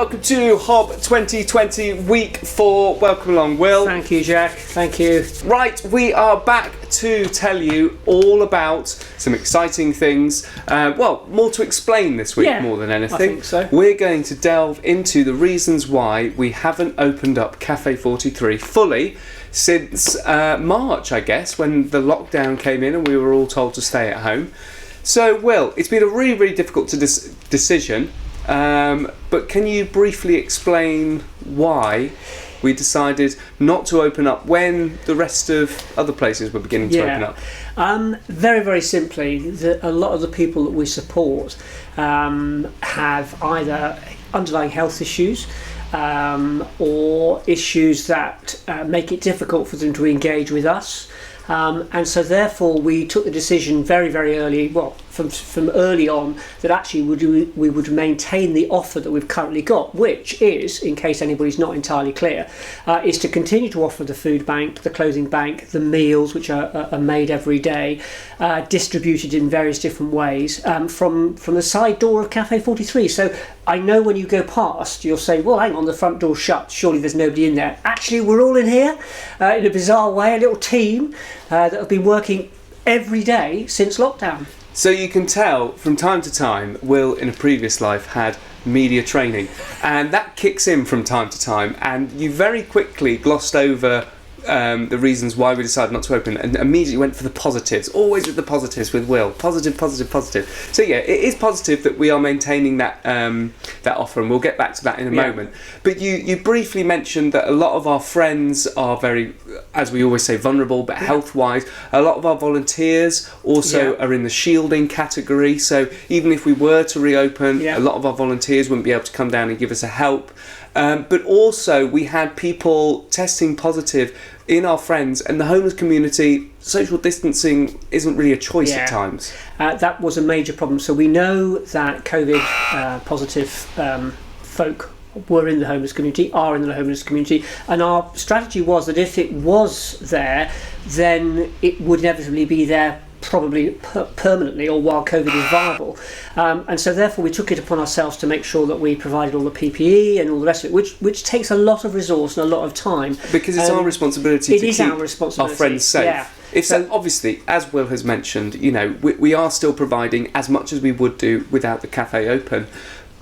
welcome to HoB 2020 week 4. Welcome along, Will. Thank you, Jack. Thank you. Right, we are back to tell you all about some exciting things. More to explain this week more than anything. I think so. We're going to delve into the reasons why we haven't opened up Cafe 43 fully since March, I guess, when the lockdown came in and we were all told to stay at home. So, Will, it's been a really, really difficult decision. But can you briefly explain why we decided not to open up when the rest of other places were beginning to open up? Very, very simply, a lot of the people that we support have either underlying health issues or issues that make it difficult for them to engage with us. And so therefore we took the decision very, very early, from early on, that actually we would maintain the offer that we've currently got, which is, in case anybody's not entirely clear, is to continue to offer the food bank, the clothing bank, the meals which are made every day, distributed in various different ways from the side door of Cafe 43. So I know when you go past, you'll say, well, hang on, the front door's shut, surely there's nobody in there. Actually, we're all in here in a bizarre way, a little team that have been working every day since lockdown. So you can tell from time to time, Will in a previous life had media training, and that kicks in from time to time, and you very quickly glossed over the reasons why we decided not to open and immediately went for the positives, always with the positives with Will. Positive. So yeah, it is positive that we are maintaining that offer, and we'll get back to that in a moment. But you briefly mentioned that a lot of our friends are very, as we always say, vulnerable, but health-wise, a lot of our volunteers also are in the shielding category. So even if we were to reopen, a lot of our volunteers wouldn't be able to come down and give us a help. But also we had people testing positive in our friends, and the homeless community, social distancing isn't really a choice at times. That was a major problem. So we know that COVID positive folk were in the homeless community, are in the homeless community, and our strategy was that if it was there, then it would inevitably be there probably permanently, or while COVID is viable, and so therefore we took it upon ourselves to make sure that we provided all the PPE and all the rest of it, which takes a lot of resource and a lot of time, because it's our responsibility to keep our friends safe. Obviously, as Will has mentioned, we are still providing as much as we would do without the cafe open.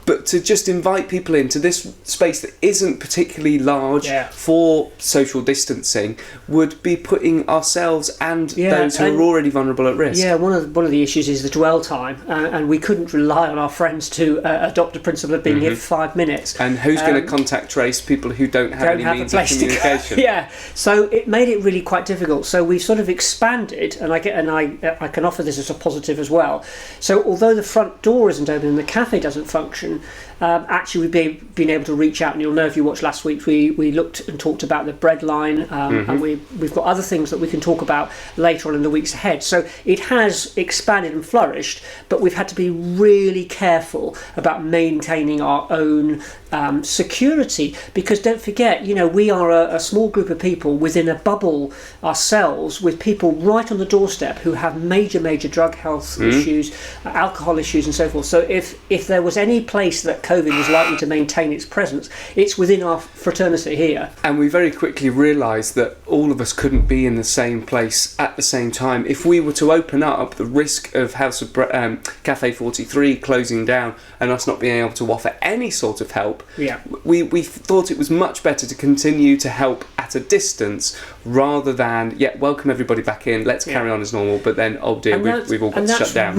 But to just invite people into this space that isn't particularly large for social distancing would be putting ourselves and those who are already vulnerable at risk. Yeah, one of the issues is the dwell time, and we couldn't rely on our friends to adopt a principle of being here for 5 minutes. And who's going to contact trace people who don't have any means of communication? So it made it really quite difficult. So we've sort of expanded, and I can offer this as a positive as well. So although the front door isn't open and the cafe doesn't function, actually we've been able to reach out, and you'll know if you watched last week, we looked and talked about the bread line, and we've got other things that we can talk about later on in the weeks ahead. So it has expanded and flourished, but we've had to be really careful about maintaining our own security, because don't forget, we are a small group of people within a bubble ourselves, with people right on the doorstep who have major drug health issues, alcohol issues and so forth. So if there was any place that COVID was likely to maintain its presence, it's within our fraternity here. And we very quickly realised that all of us couldn't be in the same place at the same time. If we were to open up, the risk of Cafe 43 closing down and us not being able to offer any sort of help, we thought it was much better to continue to help at a distance rather than welcome everybody back in, let's carry on as normal, but then we've all got to shut down.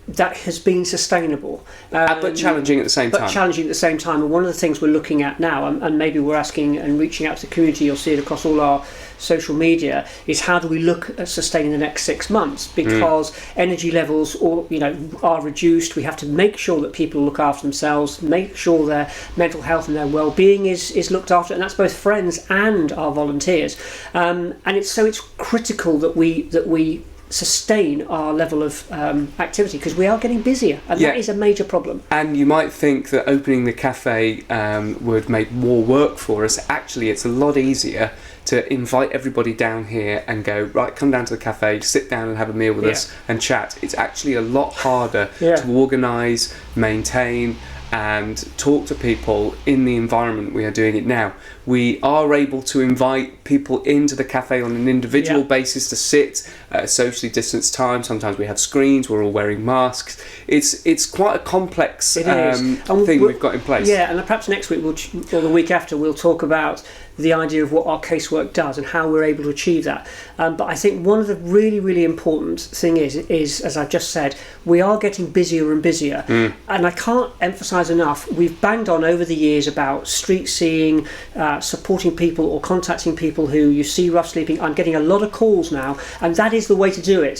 That has been sustainable, but challenging at the same time. And one of the things we're looking at now, and maybe we're asking and reaching out to the community, you'll see it across all our social media, is how do we look at sustaining the next 6 months, because energy levels are reduced. We have to make sure that people look after themselves, make sure their mental health and their well-being is looked after, and that's both friends and our volunteers, and it's critical that we sustain our level of activity, because we are getting busier, and that is a major problem. And you might think that opening the cafe would make more work for us. Actually, it's a lot easier to invite everybody down here and go, right, come down to the cafe, sit down and have a meal with us and chat. It's actually a lot harder to organise, maintain, and talk to people in the environment we are doing it now. We are able to invite people into the cafe on an individual basis to sit at a socially distanced time. Sometimes we have screens, we're all wearing masks. It's quite a complex thing we've got in place. Yeah, and perhaps next week or the week after we'll talk about the idea of what our casework does and how we're able to achieve that. But I think one of the really, really important thing is, as I've just said, we are getting busier and busier. And I can't emphasise enough, we've banged on over the years about street seeing, supporting people or contacting people who you see rough sleeping. I'm getting a lot of calls now, and that is the way to do it.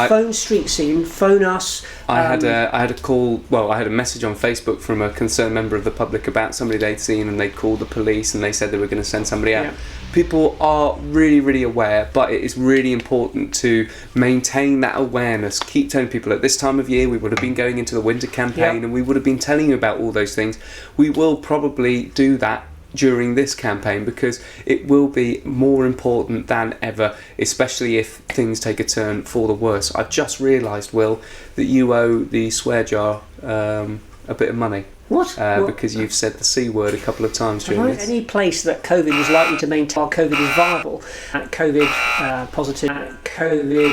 Phone street seeing, phone us. I had a call, I had a message on Facebook from a concerned member of the public about somebody they'd seen, and they called the police and they said they were going to send somebody out. People are really, really aware, but it is really important to maintain that awareness. Keep telling people at this time of year, we would have been going into the winter campaign and we would have been telling you about all those things. We will probably do that during this campaign because it will be more important than ever, especially if things take a turn for the worse. I've just realised, Will, that you owe the swear jar a bit of money. What? Because you've said the C word a couple of times during this. Any place that COVID was likely to maintain while COVID is viable, COVID positive, COVID,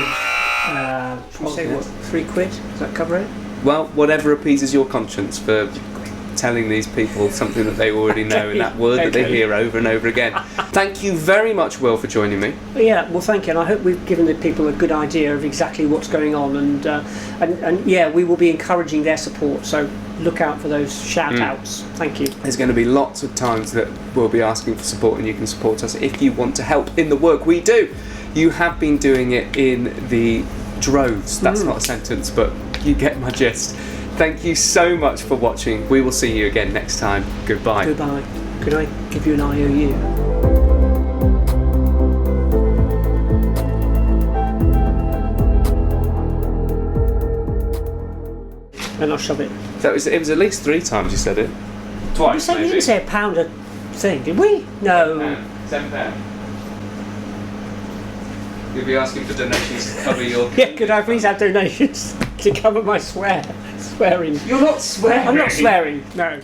say what, £3? Does that cover it? Well, whatever appeases your conscience for telling these people something that they already know in that word that they hear over and over again. Thank you very much, Will, for joining me. Yeah, well, thank you, and I hope we've given the people a good idea of exactly what's going on, and yeah, we will be encouraging their support, so look out for those shout-outs. Thank you. There's going to be lots of times that we'll be asking for support, and you can support us if you want to help in the work we do. You have been doing it in the droves. That's not a sentence, but you get my gist. Thank you so much for watching. We will see you again next time. Goodbye. Goodbye. Could I give you an IOU? And I'll shove it. It was at least 3 times you said it. Twice, We didn't say a pound a thing, did we? No. £10. You'll be asking for donations to cover your... Yeah, could I please have donations to cover my swearing? You're not swearing. I'm not swearing, no.